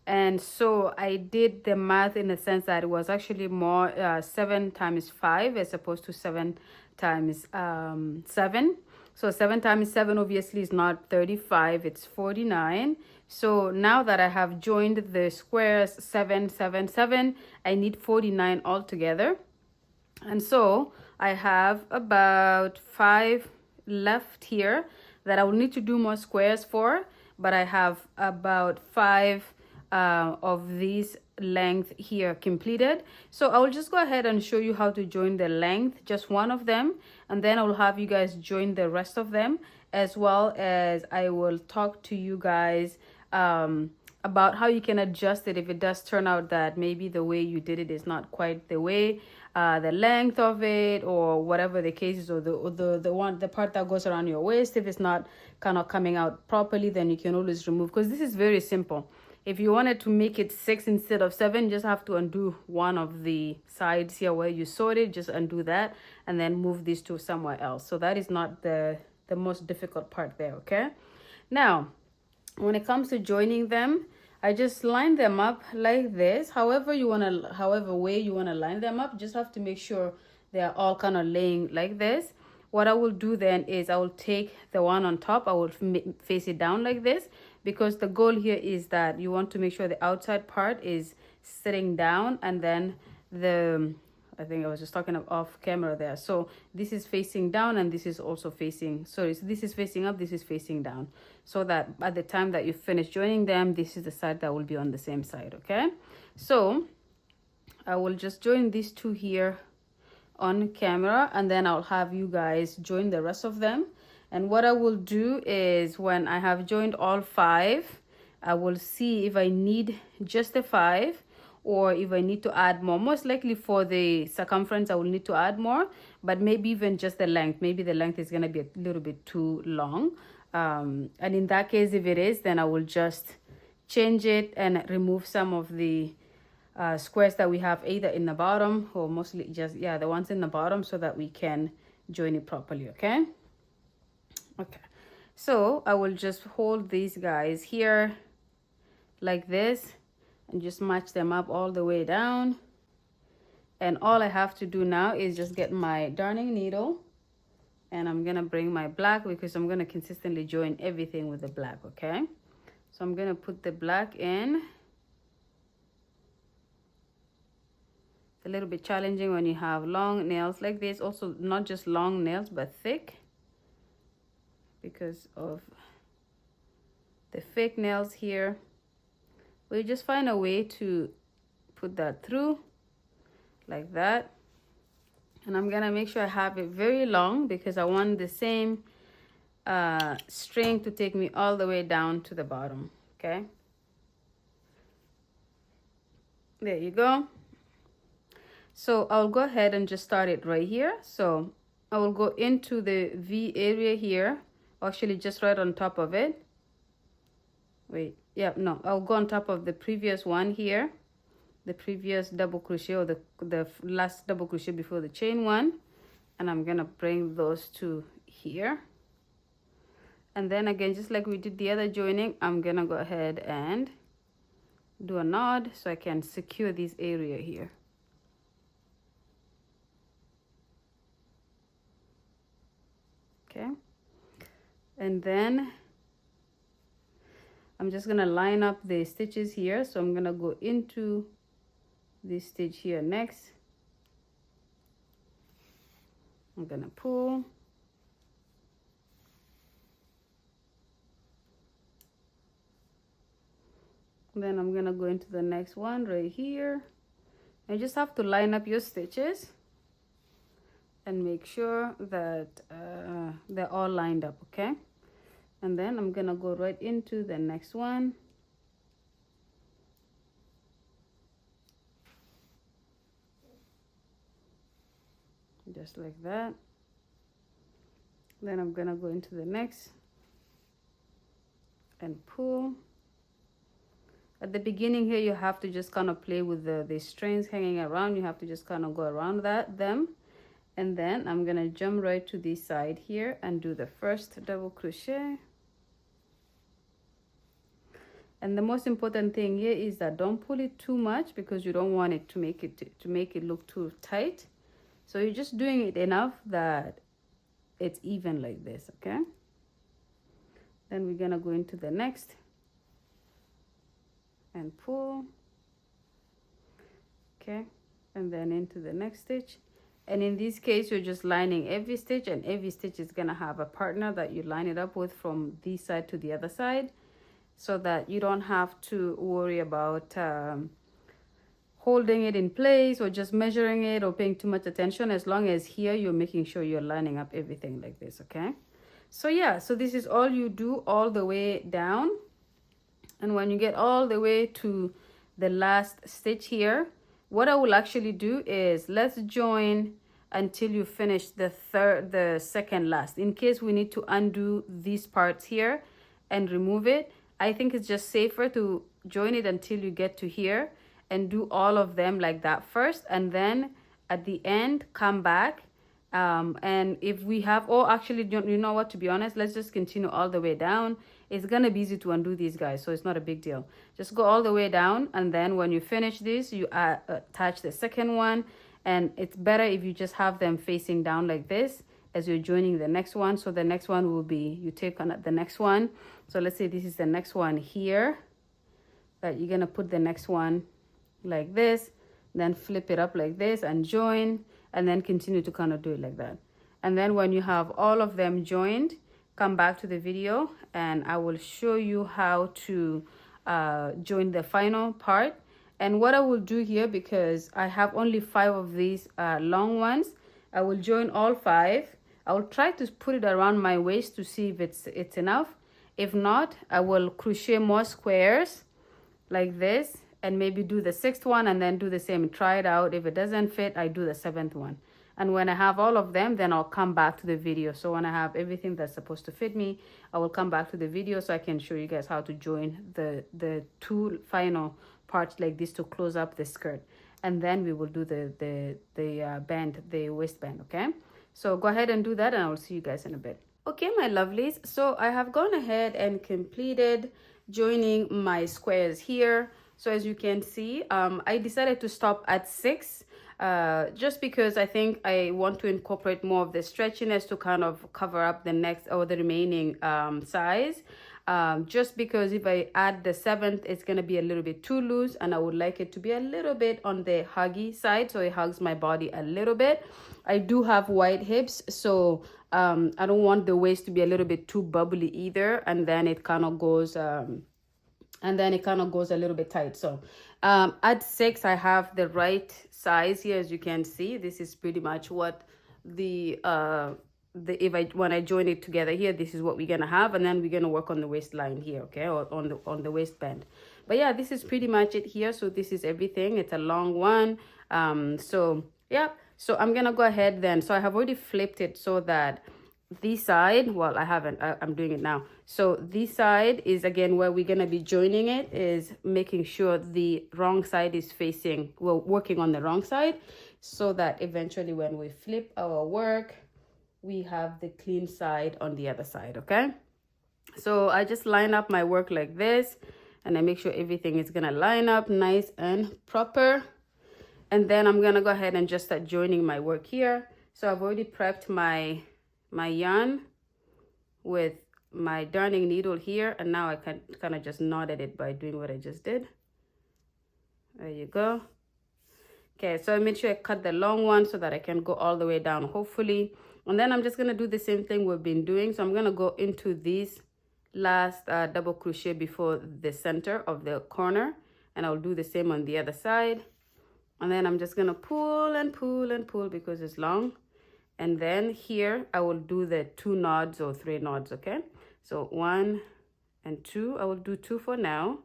Speaker 1: And so I did the math in the sense that it was actually more 7 times 5 as opposed to 7 times 7. So 7 times 7 obviously is not 35, it's 49. So now that I have joined the squares 7, 7, 7, I need 49 altogether. And so I have about 5 left here that I will need to do more squares for, but I have about 5 of these length here completed. So I will just go ahead and show you how to join the length, just one of them, and then I will have you guys join the rest of them, as well as I will talk to you guys about how you can adjust it if it does turn out that maybe the way you did it is not quite the way, the length of it, or whatever the case is, or the part that goes around your waist, if it's not kind of coming out properly, then you can always remove, because this is very simple. If you wanted to make it 6 instead of 7, you just have to undo one of the sides here where you sewed it, just undo that and then move these two somewhere else. So that is not the most difficult part there, okay? Now, when it comes to joining them, I just line them up like this. However way you want to line them up, just have to make sure they are all kind of laying like this. What I will do then is I will take the one on top, I will face it down like this, because the goal here is that you want to make sure the outside part is sitting down, and then I think I was just talking off camera there. So this is facing down and this is also facing, sorry, so this is facing up, this is facing down, so that at the time that you finish joining them, this is the side that will be on the same side, okay? So I will just join these two here on camera, and then I'll have you guys join the rest of them. And what I will do is when I have joined all 5, I will see if I need just the 5 or if I need to add more. Most likely for the circumference I will need to add more, but maybe even just the length. Maybe the length is going to be a little bit too long, and in that case, if it is, then I will just change it and remove some of the squares that we have either in the bottom, or mostly just, yeah, the ones in the bottom, so that we can join it properly, okay? Okay, so I will just hold these guys here like this and just match them up all the way down. And all I have to do now is just get my darning needle, and I'm gonna bring my black, because I'm gonna consistently join everything with the black, okay? So I'm gonna put the black in. It's a little bit challenging when you have long nails like this, also not just long nails but thick, because of the fake nails here. We just find a way to put that through like that. And I'm gonna make sure I have it very long, because I want the same string to take me all the way down to the bottom, okay? There you go. So I'll go ahead and just start it right here. So I will go into the V area here, actually just right on top of it. Wait, yeah, no, I'll go on top of the previous one here, the previous double crochet, or the last double crochet before the chain one, and I'm gonna bring those two here. And then again, just like we did the other joining, I'm gonna go ahead and do a knot so I can secure this area here. Okay, and then I'm just gonna line up the stitches here. So I'm gonna go into this stitch here next. I'm gonna pull. Then I'm gonna go into the next one right here. You just have to line up your stitches and make sure that they're all lined up, okay? And then I'm gonna go right into the next one. Just like that. Then I'm gonna go into the next and pull. At the beginning here, you have to just kind of play with the strings hanging around. You have to just kind of go around them. And then I'm gonna jump right to this side here and do the first double crochet. And the most important thing here is that don't pull it too much, because you don't want it to make it look too tight. So you're just doing it enough that it's even like this, okay? Then we're gonna go into the next and pull, okay, and then into the next stitch. And in this case, you're just lining every stitch, and every stitch is gonna have a partner that you line it up with from this side to the other side, so that you don't have to worry about holding it in place or just measuring it or paying too much attention. As long as here you're making sure you're lining up everything like this, okay? So yeah, so this is all you do all the way down. And when you get all the way to the last stitch here, what I will actually do is let's join until you finish the second last, in case we need to undo these parts here and remove it. I think it's just safer to join it until you get to here and do all of them like that first, and then at the end come back. And if we have, oh, actually, you know what, to be honest, let's just continue all the way down. It's gonna be easy to undo these guys, so it's not a big deal. Just go all the way down, and then when you finish this, you attach the second one. And it's better if you just have them facing down like this as you're joining the next one. So the next one will be, you take on the next one. So let's say this is the next one here, that you're gonna put the next one like this, then flip it up like this and join, and then continue to kind of do it like that. And then when you have all of them joined, come back to the video and I will show you how to join the final part. And what I will do here, because I have only 5 of these long ones, I will join all 5. I will try to put it around my waist to see if it's enough. If not, I will crochet more squares like this, and maybe do the 6th one and then do the same and try it out. If it doesn't fit, I do the 7th one. And when I have all of them, then I'll come back to the video. So when I have everything that's supposed to fit me, I will come back to the video so I can show you guys how to join the 2 final parts like this to close up the skirt. And then we will do the band, the waistband, okay? So go ahead and do that, and I will see you guys in a bit. Okay, my lovelies, so I have gone ahead and completed joining my squares here. So as you can see, I decided to stop at 6 just because I think I want to incorporate more of the stretchiness to kind of cover up the next or the remaining size. Just because if I add the 7th, it's going to be a little bit too loose, and I would like it to be a little bit on the huggy side, so it hugs my body a little bit. I do have wide hips, so I don't want the waist to be a little bit too bubbly either, and then it kind of goes a little bit tight. So at 6, I have the right size here. As you can see, this is pretty much what when I join it together here, this is what we're gonna have, and then we're gonna work on the waistline here, okay, or on the waistband. But yeah, this is pretty much it here. So this is everything. It's a long one. So yeah, so I'm gonna go ahead then. So I have already flipped it so that this side, well, I haven't, I'm doing it now. So this side is again where we're gonna be joining it, is making sure the wrong side is facing, we're working on the wrong side, so that eventually when we flip our work, we have the clean side on the other side, okay? So I just line up my work like this, and I make sure everything is gonna line up nice and proper. And then I'm gonna go ahead and just start joining my work here. So I've already prepped my yarn with my darning needle here, and now I can kind of just knotted it by doing what I just did. There you go. Okay, so I made sure I cut the long one so that I can go all the way down, hopefully. And then I'm just going to do the same thing we've been doing. So I'm going to go into this last double crochet before the center of the corner, and I'll do the same on the other side. And then I'm just going to pull and pull and pull because it's long. And then here I will do the 2 knots or 3 knots, okay? So 1 and 2, I will do 2 for now.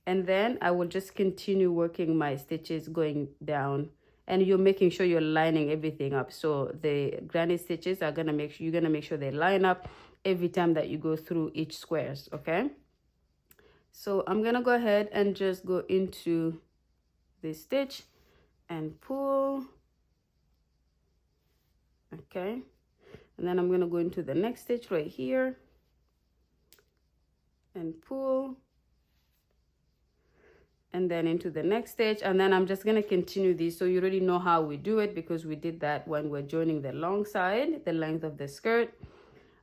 Speaker 1: And then I will just continue working my stitches going down, and you're making sure you're lining everything up. So the granny stitches are gonna make sure, you're gonna make sure they line up every time that you go through each squares, okay? So I'm gonna go ahead and just go into this stitch and pull, okay? And then I'm gonna go into the next stitch right here and pull. and then into the next stitch, and then I'm just going to continue this, so you already know how we do it because we did that when we're joining the long side, the length of the skirt.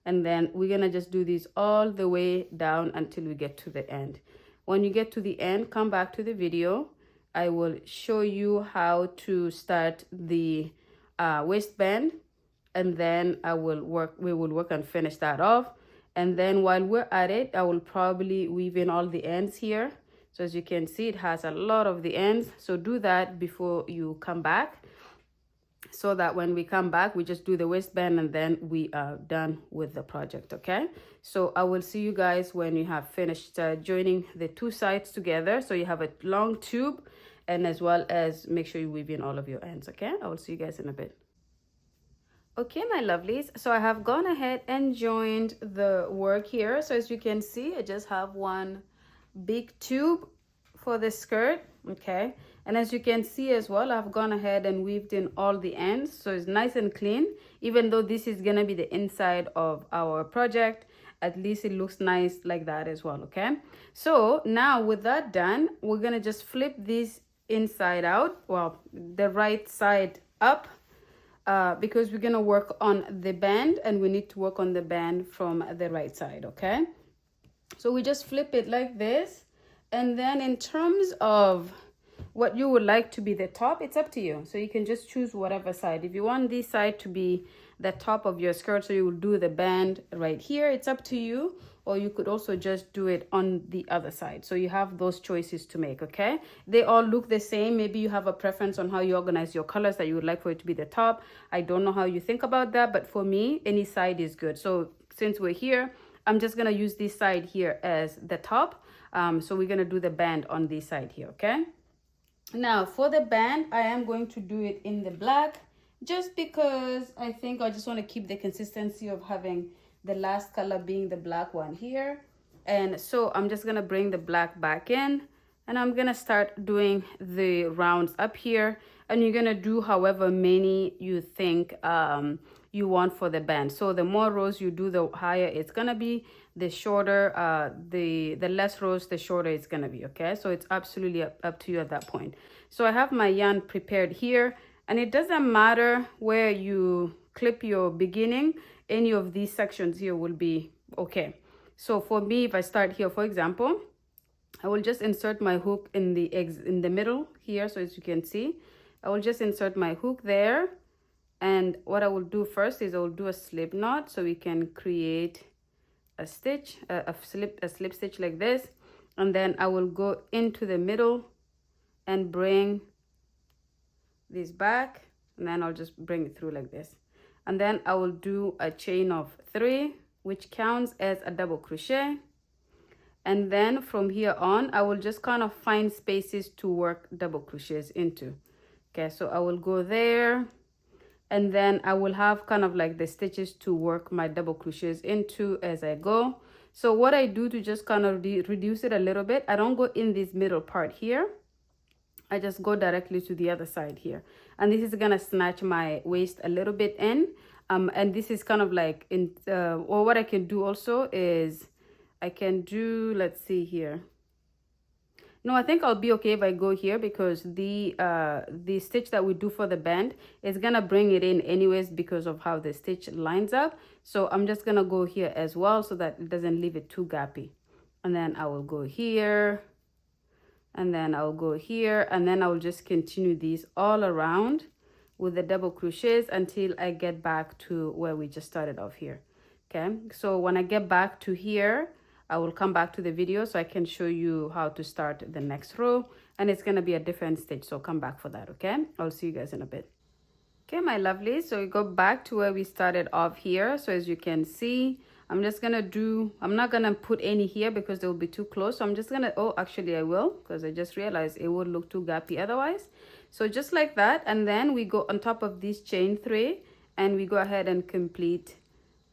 Speaker 1: And then we're going to just do this all the way down until we get to the end. When you get to the end, come back to the video. I will show you how to start the waistband, and then we will work and finish that off. And then while we're at it, I will probably weave in all the ends here. So as you can see, it has a lot of the ends. So do that before you come back, so that when we come back, we just do the waistband and then we are done with the project. Okay, so I will see you guys when you have finished joining the two sides together, so you have a long tube, and as well as make sure you weave in all of your ends. Okay, I will see you guys in a bit. Okay, my lovelies, so I have gone ahead and joined the work here. So as you can see, I just have one big tube for the skirt. Okay, and as you can see as well, I've gone ahead and weaved in all the ends, so it's nice and clean. Even though this is gonna be the inside of our project, at least it looks nice like that as well. Okay, so now with that done, we're gonna just flip this inside out, well, the right side up, because we're gonna work on the band, and we need to work on the band from the right side. Okay, so we just flip it like this. And then in terms of what you would like to be the top, it's up to you. So you can just choose whatever side. If you want this side to be the top of your skirt, so you will do the band right here, it's up to you. Or you could also just do it on the other side. So you have those choices to make. Okay, they all look the same. Maybe you have a preference on how you organize your colors that you would like for it to be the top. I don't know how you think about that, but for me, any side is good. So since we're here, I'm just gonna use this side here as the top. So we're gonna do the band on this side here. Okay, now for the band, I am going to do it in the black, just because I think I just want to keep the consistency of having the last color being the black one here. And so I'm just gonna bring the black back in, and I'm gonna start doing the rounds up here, and you're gonna do however many you think you want for the band. So the more rows you do, the higher it's gonna be. The shorter, the less rows, the shorter it's gonna be. Okay, so it's absolutely up to you at that point. So I have my yarn prepared here, and it doesn't matter where you clip your beginning, any of these sections here will be okay. So for me, if I start here, for example, I will just insert my hook in the middle here. So as you can see, I will just insert my hook there. And what I will do first is I will do a slip knot, so we can create a stitch, a slip stitch like this. And then I will go into the middle and bring this back, and then I'll just bring it through like this. And then I will do a chain of 3, which counts as a double crochet. And then from here on, I will just kind of find spaces to work double crochets into. Okay, so I will go there, and then I will have kind of like the stitches to work my double crochets into as I go. So what I do to just kind of reduce it a little bit, I don't go in this middle part here. I just go directly to the other side here, and this is gonna snatch my waist a little bit in. And this is kind of like or what I can do also is I can do, let's see here. No, I think I'll be okay if I go here, because the stitch that we do for the band is gonna bring it in anyways because of how the stitch lines up. So I'm just gonna go here as well, so that it doesn't leave it too gappy. And then I will go here, and then I'll go here, and then I'll just continue these all around with the double crochets until I get back to where we just started off here. Okay, so when I get back to here, I will come back to the video so I can show you how to start the next row, and it's gonna be a different stitch, so come back for that. Okay, I'll see you guys in a bit. Okay, my lovely, so we go back to where we started off here. So as you can see, I'm just gonna I'm not gonna put any here because they will be too close. So I'm just gonna, oh, actually I will, because I just realized it would look too gappy otherwise. So just like that, and then we go on top of this chain 3, and we go ahead and complete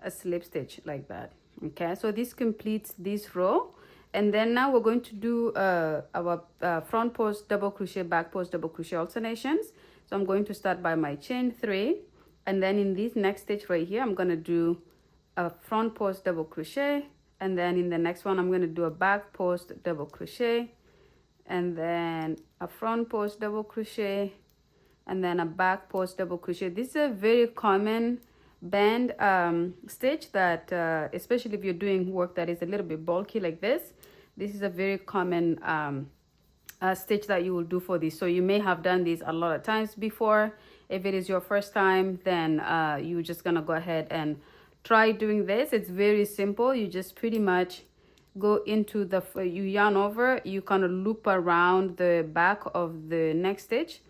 Speaker 1: a slip stitch like that. Okay, so this completes this row. And then now we're going to do our front post double crochet, back post double crochet alternations. So I'm going to start by my chain 3, and then in this next stitch right here, I'm going to do a front post double crochet, and then in the next one I'm going to do a back post double crochet, and then a front post double crochet, and then a back post double crochet. This is a very common band stitch that especially if you're doing work that is a little bit bulky like this is a very common stitch that you will do for this. So you may have done this a lot of times before. If it is your first time, then you're just gonna go ahead and try doing this. It's very simple. You just pretty much go into the, you yarn over, you kind of loop around the back of the next stitch,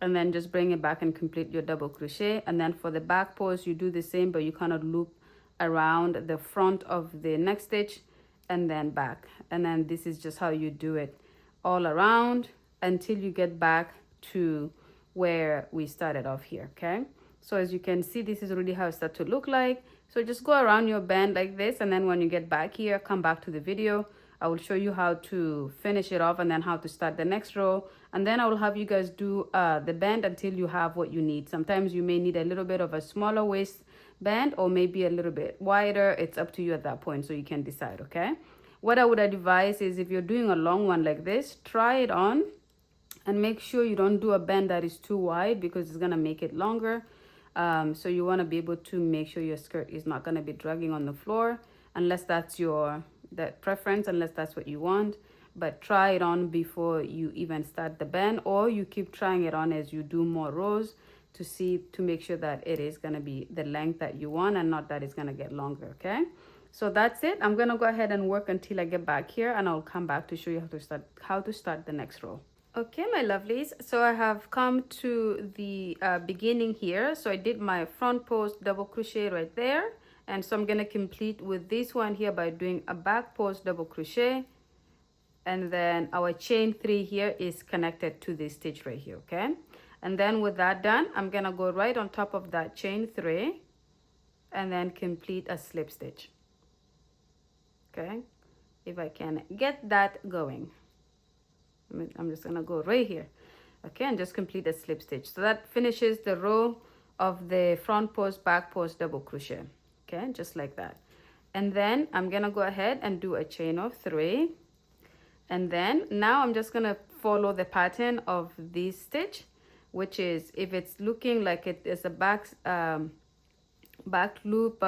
Speaker 1: and then just bring it back and complete your double crochet. And then for the back post, you do the same, but you kind of loop around the front of the next stitch and then back. And then this is just how you do it all around until you get back to where we started off here. Okay, so as you can see, this is really how it starts to look like. So just go around your band like this, and then when you get back here, come back to the video. I will show you how to finish it off and then how to start the next row. And then I will have you guys do the band until you have what you need. Sometimes you may need a little bit of a smaller waistband or maybe a little bit wider. It's up to you at that point, so you can decide, okay? What I would advise is if you're doing a long one like this, try it on and make sure you don't do a band that is too wide because it's gonna make it longer. So you wanna be able to make sure your skirt is not gonna be dragging on the floor unless that's your preference, unless that's what you want. But try it on before you even start the band, or you keep trying it on as you do more rows to make sure that it is gonna be the length that you want and not that it's gonna get longer, okay? So that's it. I'm gonna go ahead and work until I get back here, and I'll come back to show you how to start the next row. Okay, my lovelies, so I have come to the beginning here. So I did my front post double crochet right there, and so I'm gonna complete with this one here by doing a back post double crochet, and then our chain 3 here is connected to this stitch right here, okay? And then with that done, I'm gonna go right on top of that chain 3 and then complete a slip stitch. Okay, if I can get that going, I'm just gonna go right here, okay, and just complete a slip stitch. So that finishes the row of the front post back post double crochet, okay, just like that. And then I'm gonna go ahead and do a chain of 3, and then now I'm just gonna follow the pattern of this stitch, which is, if it's looking like it is a back loop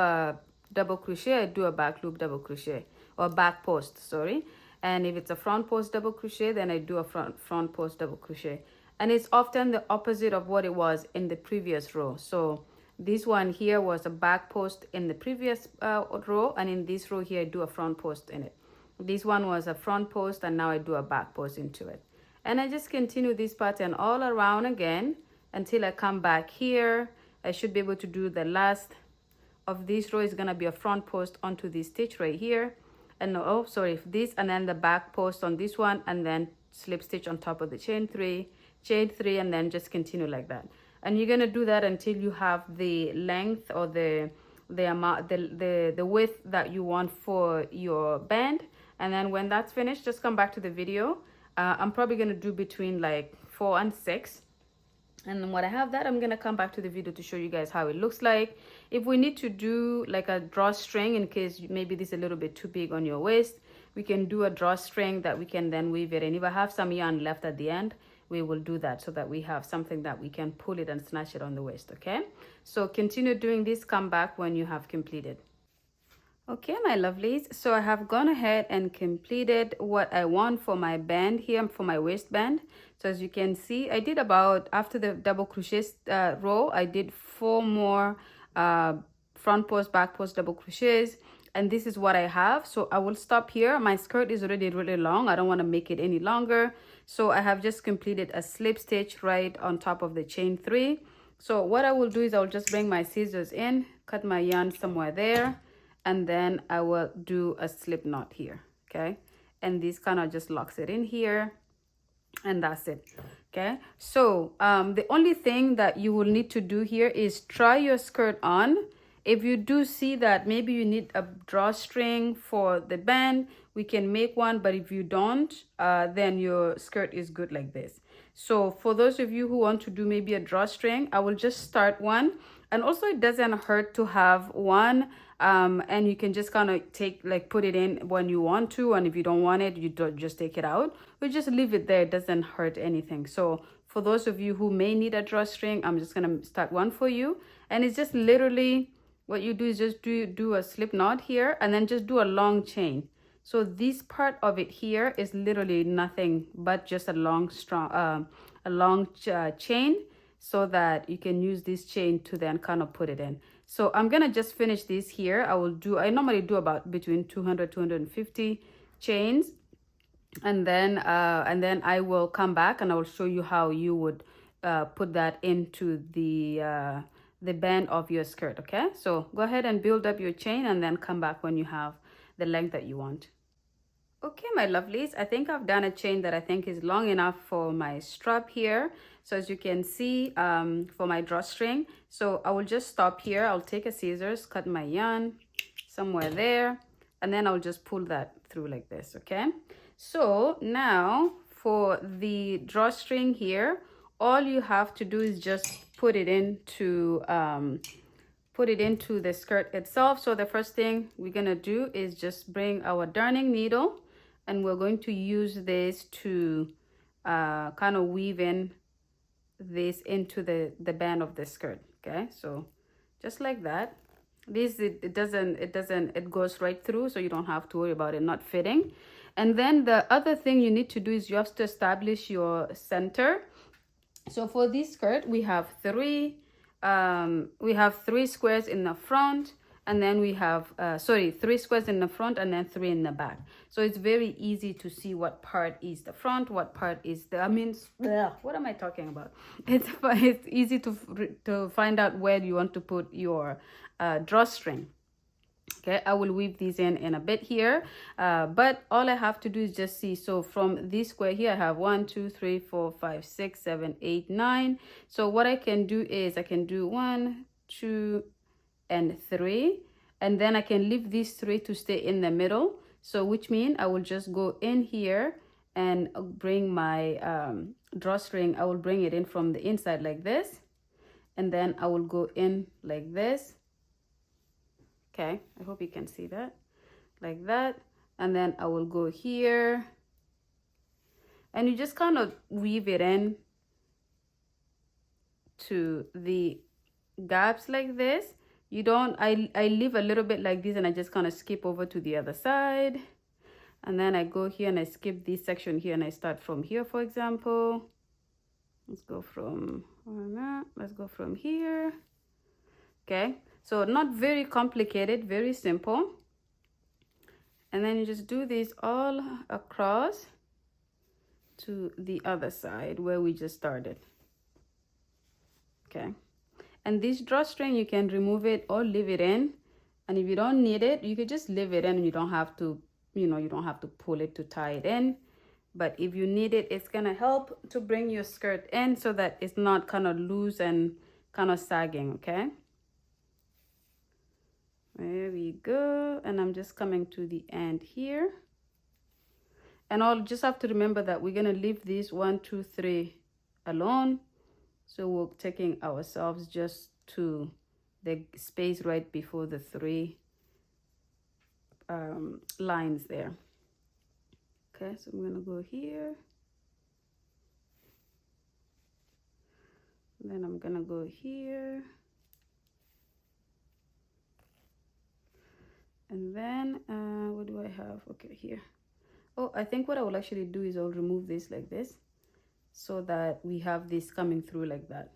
Speaker 1: double crochet, I do a back loop double crochet, or back post, sorry. And if it's a front post double crochet, then I do a front post double crochet. And it's often the opposite of what it was in the previous row. So this one here was a back post in the previous row, and in this row here I do a front post in it. This one was a front post, and now I do a back post into it. And I just continue this pattern all around again until I come back here. I should be able to do the last of this row is gonna be a front post onto this stitch right here, and oh sorry, this, and then the back post on this one, and then slip stitch on top of the chain 3, and then just continue like that. And you're gonna do that until you have the length or the amount, the width that you want for your band. And then when that's finished, just come back to the video. I'm probably gonna do between like 4 and 6. And then when I have that, I'm gonna come back to the video to show you guys how it looks like. If we need to do like a drawstring, in case maybe this is a little bit too big on your waist, we can do a drawstring that we can then weave it. And if I have some yarn left at the end, we will do that so that we have something that we can pull it and snatch it on the waist, okay? So continue doing this, come back when you have completed. Okay, my lovelies, so I have gone ahead and completed what I want for my band here, for my waistband. So as you can see, I did about, after the double crochet row, I did 4 more front post, back post double crochets, and this is what I have. So I will stop here. My skirt is already really long. I don't want to make it any longer. So I have just completed a slip stitch right on top of the chain 3. So what I will do is I'll just bring my scissors in, cut my yarn somewhere there, and then I will do a slip knot here, okay? And this kind of just locks it in here, and that's it, okay? So the only thing that you will need to do here is try your skirt on. If you do see that maybe you need a drawstring for the band, we can make one, but if you don't, then your skirt is good like this. So for those of you who want to do maybe a drawstring, I will just start one. And also it doesn't hurt to have one And you can just kind of put it in when you want to, and if you don't want it, you don't just take it out, but just leave it there. It doesn't hurt anything. So for those of you who may need a drawstring, I'm just gonna start one for you. And it's just literally what you do is just do a slip knot here, and then just do a long chain. So this part of it here is literally nothing but just a long chain, so that you can use this chain to then kind of put it in. So I'm gonna just finish this here. I normally do about between 200 250 chains, and then I will come back and I will show you how you would put that into the band of your skirt. Okay, so go ahead and build up your chain, and then come back when you have the length that you want. Okay, my lovelies, I think I've done a chain that I think is long enough for my strap here. So as you can see, for my drawstring, so I will just stop here. I'll take a scissors, cut my yarn somewhere there, and then I'll just pull that through like this. Okay, so now for the drawstring here, all you have to do is just put it into the skirt itself. So the first thing we're gonna do is just bring our darning needle, and we're going to use this to kind of weave in this into the band of the skirt. Okay, so just like that. It goes right through, so you don't have to worry about it not fitting. And then the other thing you need to do is you have to establish your center. So for this skirt, we have three squares in the front, and then we have 3 squares in the front, and then 3 in the back. So it's very easy to see what part is the front, what part is what am I talking about? It's easy to find out where you want to put your drawstring. Okay, I will weave these in a bit here, but all I have to do is just see. So from this square here, I have 1 2 3 4 5 6 7 8 9. So what I can do is I can do 1 2 and 3, and then I can leave these 3 to stay in the middle. So which means I will just go in here and bring my drawstring. I will bring it in from the inside like this, and then I will go in like this. Okay, I hope you can see that, like that. And then I will go here, and you just kind of weave it in to the gaps like this. You don't, I leave a little bit like this, and I just kind of skip over to the other side. And then I go here and I skip this section here, and I start from here, for example. Let's go from here. Okay, so not very complicated, very simple. And then you just do this all across to the other side where we just started. Okay, and this drawstring, you can remove it or leave it in, and if you don't need it, you could just leave it in, and you don't have to, you don't have to pull it to tie it in. But if you need it, it's gonna help to bring your skirt in so that it's not kind of loose and kind of sagging. Okay, there we go. And I'm just coming to the end here, and I'll just have to remember that we're gonna leave these 1 2 3 alone. So we're taking ourselves just to the space right before the 3 lines there. Okay, so I'm gonna go here, and then I'm gonna go here, and then what do I have? Okay, here. Oh, I think what I will actually do is I'll remove this like this, so that we have this coming through like that.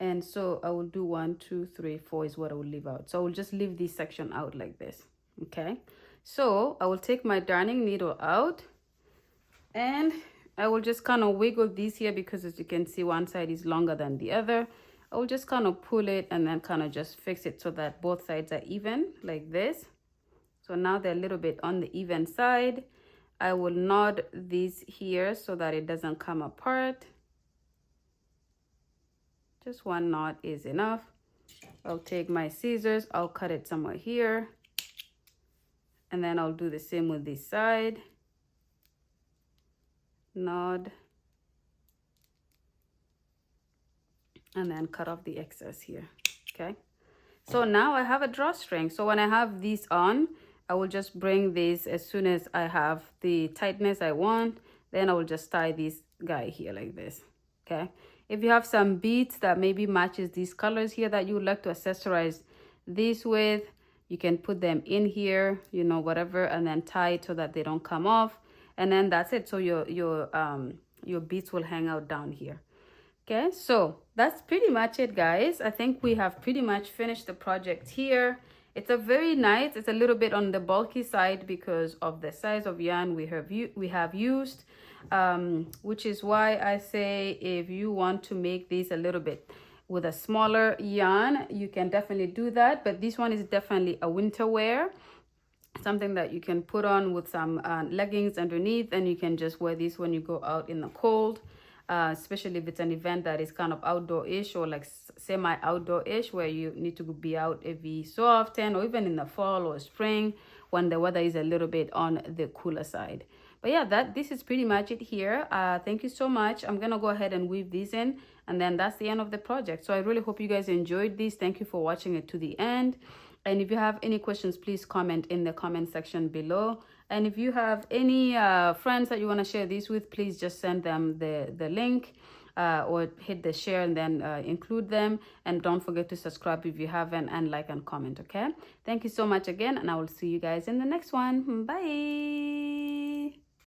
Speaker 1: And so I will do 1 2 3 4 is what I will leave out. So I will just leave this section out like this. Okay, so I will take my darning needle out, and I will just kind of wiggle this here, because as you can see, one side is longer than the other. I will just kind of pull it and then kind of just fix it so that both sides are even like this. So now they're a little bit on the even side. I will knot this here so that it doesn't come apart. Just one knot is enough. I'll take my scissors, I'll cut it somewhere here, and then I'll do the same with this side. Knot, and then cut off the excess here. Okay, So now I have a drawstring. So when I have these on, I will just bring this as soon as I have the tightness I want. Then I will just tie this guy here like this. Okay. If you have some beads that maybe matches these colors here that you would like to accessorize this with, you can put them in here, you know, whatever, and then tie it so that they don't come off. And then that's it. So your beads will hang out down here. Okay, so that's pretty much it, guys. I think we have pretty much finished the project here. It's a very nice, it's a little bit on the bulky side because of the size of yarn we have used, which is why I say if you want to make this a little bit with a smaller yarn, you can definitely do that. But this one is definitely a winter wear, something that you can put on with some leggings underneath, and you can just wear this when you go out in the cold. Especially if it's an event that is kind of outdoor-ish or like semi-outdoor-ish, where you need to be out every so often, or even in the fall or spring when the weather is a little bit on the cooler side. But yeah, this is pretty much it here. Thank you so much. I'm gonna go ahead and weave these in, and then that's the end of the project. So I really hope you guys enjoyed this. Thank you for watching it to the end. And if you have any questions, please comment in the comment section below. And if you have any friends that you want to share this with, please just send them the link or hit the share and then include them. And don't forget to subscribe if you haven't, and like and comment, okay? Thank you so much again, and I will see you guys in the next one. Bye.